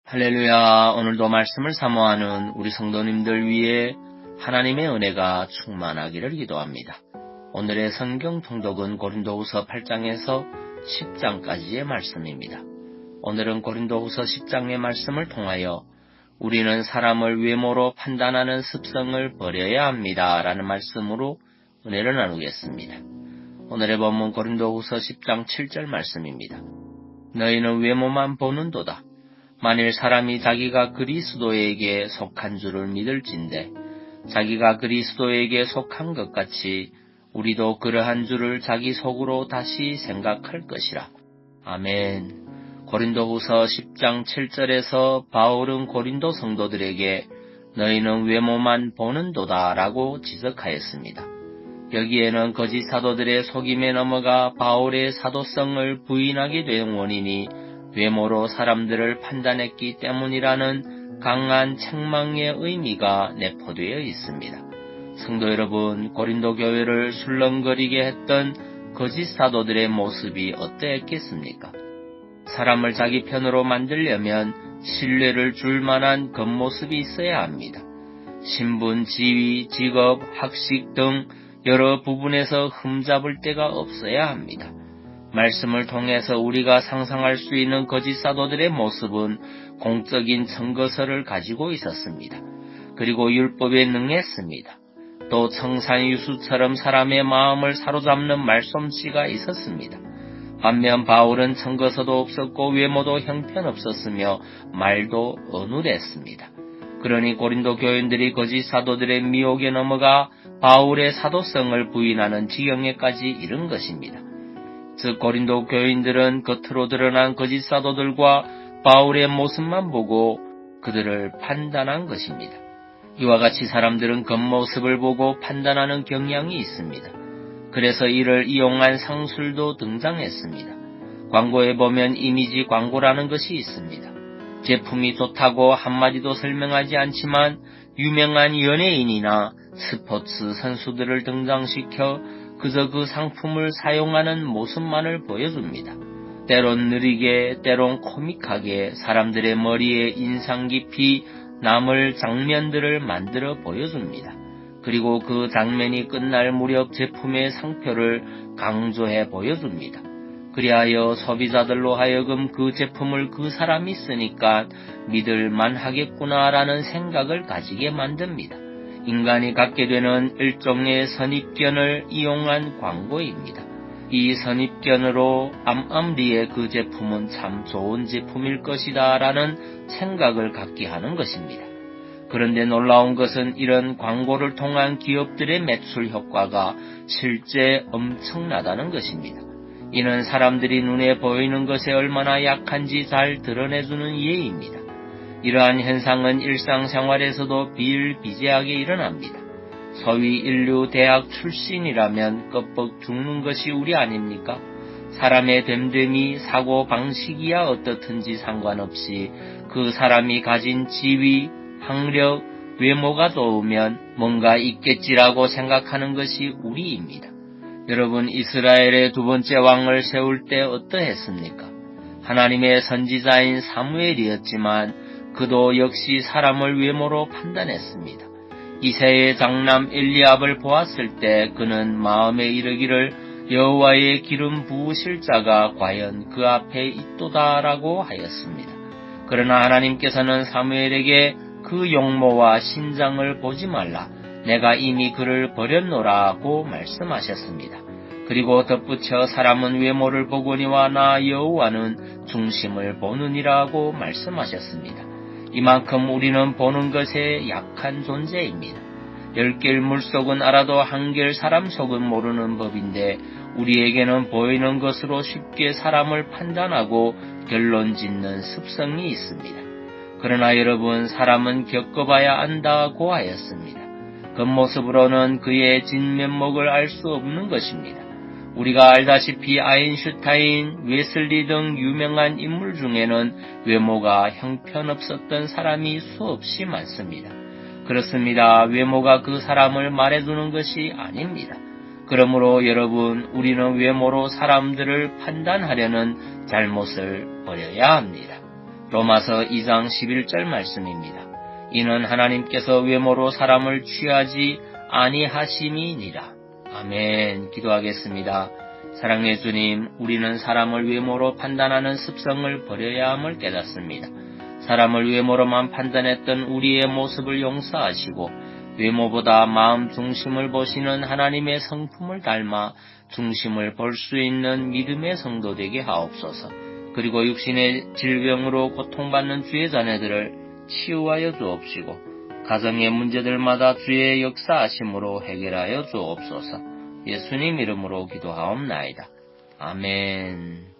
할렐루야. 오늘도 말씀을 사모하는 우리 성도님들 위해 하나님의 은혜가 충만하기를 기도합니다. 오늘의 성경 통독은 고린도후서 8장에서 10장까지의 말씀입니다. 오늘은 고린도후서 10장의 말씀을 통하여 우리는 사람을 외모로 판단하는 습성을 버려야 합니다 라는 말씀으로 은혜를 나누겠습니다. 오늘의 본문 고린도후서 10장 7절 말씀입니다. 너희는 외모만 보는도다. 만일 사람이 자기가 그리스도에게 속한 줄을 믿을진대 자기가 그리스도에게 속한 것 같이 우리도 그러한 줄을 자기 속으로 다시 생각할 것이라. 아멘. 고린도후서 10장 7절에서 바울은 고린도 성도들에게 너희는 외모만 보는도다 라고 지적하였습니다. 여기에는 거짓 사도들의 속임에 넘어가 바울의 사도성을 부인하게 된 원인이 외모로 사람들을 판단했기 때문이라는 강한 책망의 의미가 내포되어 있습니다. 성도 여러분, 고린도 교회를 술렁거리게 했던 거짓 사도들의 모습이 어떠했겠습니까? 사람을 자기 편으로 만들려면 신뢰를 줄 만한 겉모습이 있어야 합니다. 신분, 지위, 직업, 학식 등 여러 부분에서 흠잡을 데가 없어야 합니다. 말씀을 통해서 우리가 상상할 수 있는 거짓 사도들의 모습은 공적인 증거서를 가지고 있었습니다. 그리고 율법에 능했습니다. 또 청산유수처럼 사람의 마음을 사로잡는 말솜씨가 있었습니다. 반면 바울은 증거서도 없었고 외모도 형편없었으며 말도 어눌했습니다. 그러니 고린도 교인들이 거짓 사도들의 미혹에 넘어가 바울의 사도성을 부인하는 지경에까지 이른 것입니다. 즉 고린도 교인들은 겉으로 드러난 거짓 사도들과 바울의 모습만 보고 그들을 판단한 것입니다. 이와 같이 사람들은 겉모습을 보고 판단하는 경향이 있습니다. 그래서 이를 이용한 상술도 등장했습니다. 광고에 보면 이미지 광고라는 것이 있습니다. 제품이 좋다고 한마디도 설명하지 않지만 유명한 연예인이나 스포츠 선수들을 등장시켜 그저 그 상품을 사용하는 모습만을 보여줍니다. 때론 느리게, 때론 코믹하게 사람들의 머리에 인상 깊이 남을 장면들을 만들어 보여줍니다. 그리고 그 장면이 끝날 무렵 제품의 상표를 강조해 보여줍니다. 그리하여 소비자들로 하여금 그 제품을 그 사람이 쓰니까 믿을만 하겠구나라는 생각을 가지게 만듭니다. 인간이 갖게 되는 일종의 선입견을 이용한 광고입니다. 이 선입견으로 암암리에 그 제품은 참 좋은 제품일 것이다 라는 생각을 갖게 하는 것입니다. 그런데 놀라운 것은 이런 광고를 통한 기업들의 매출 효과가 실제 엄청나다는 것입니다. 이는 사람들이 눈에 보이는 것에 얼마나 약한지 잘 드러내주는 예입니다. 이러한 현상은 일상생활에서도 비일비재하게 일어납니다. 소위 인류 대학 출신이라면 껍벅 죽는 것이 우리 아닙니까? 사람의 됨됨이 사고방식이야 어떻든지 상관없이 그 사람이 가진 지위, 학력, 외모가 좋으면 뭔가 있겠지라고 생각하는 것이 우리입니다. 여러분, 이스라엘의 두 번째 왕을 세울 때 어떠했습니까? 하나님의 선지자인 사무엘이었지만 그도 역시 사람을 외모로 판단했습니다. 이새의 장남 엘리압을 보았을 때 그는 마음에 이르기를 여호와의 기름 부으실 자가 과연 그 앞에 있도다라고 하였습니다. 그러나 하나님께서는 사무엘에게 그 용모와 신장을 보지 말라. 내가 이미 그를 버렸노라고 말씀하셨습니다. 그리고 덧붙여 사람은 외모를 보거니와 나 여호와는 중심을 보느니라고 말씀하셨습니다. 이만큼 우리는 보는 것에 약한 존재입니다. 10개의 물속은 알아도 한결 사람 속은 모르는 법인데 우리에게는 보이는 것으로 쉽게 사람을 판단하고 결론 짓는 습성이 있습니다. 그러나 여러분, 사람은 겪어봐야 안다고 하였습니다. 겉모습으로는 그의 진면목을 알 수 없는 것입니다. 우리가 알다시피 아인슈타인, 웨슬리 등 유명한 인물 중에는 외모가 형편없었던 사람이 수없이 많습니다. 그렇습니다. 외모가 그 사람을 말해주는 것이 아닙니다. 그러므로 여러분, 우리는 외모로 사람들을 판단하려는 잘못을 버려야 합니다. 로마서 2장 11절 말씀입니다. 이는 하나님께서 외모로 사람을 취하지 아니하심이니라. 아멘. 기도하겠습니다. 사랑의 주님, 우리는 사람을 외모로 판단하는 습성을 버려야 함을 깨닫습니다. 사람을 외모로만 판단했던 우리의 모습을 용서하시고 외모보다 마음 중심을 보시는 하나님의 성품을 닮아 중심을 볼 수 있는 믿음의 성도 되게 하옵소서. 그리고 육신의 질병으로 고통받는 주의 자녀들을 치유하여 주옵시고 가정의 문제들마다 주의 역사하심으로 해결하여 주옵소서. 예수님 이름으로 기도하옵나이다. 아멘.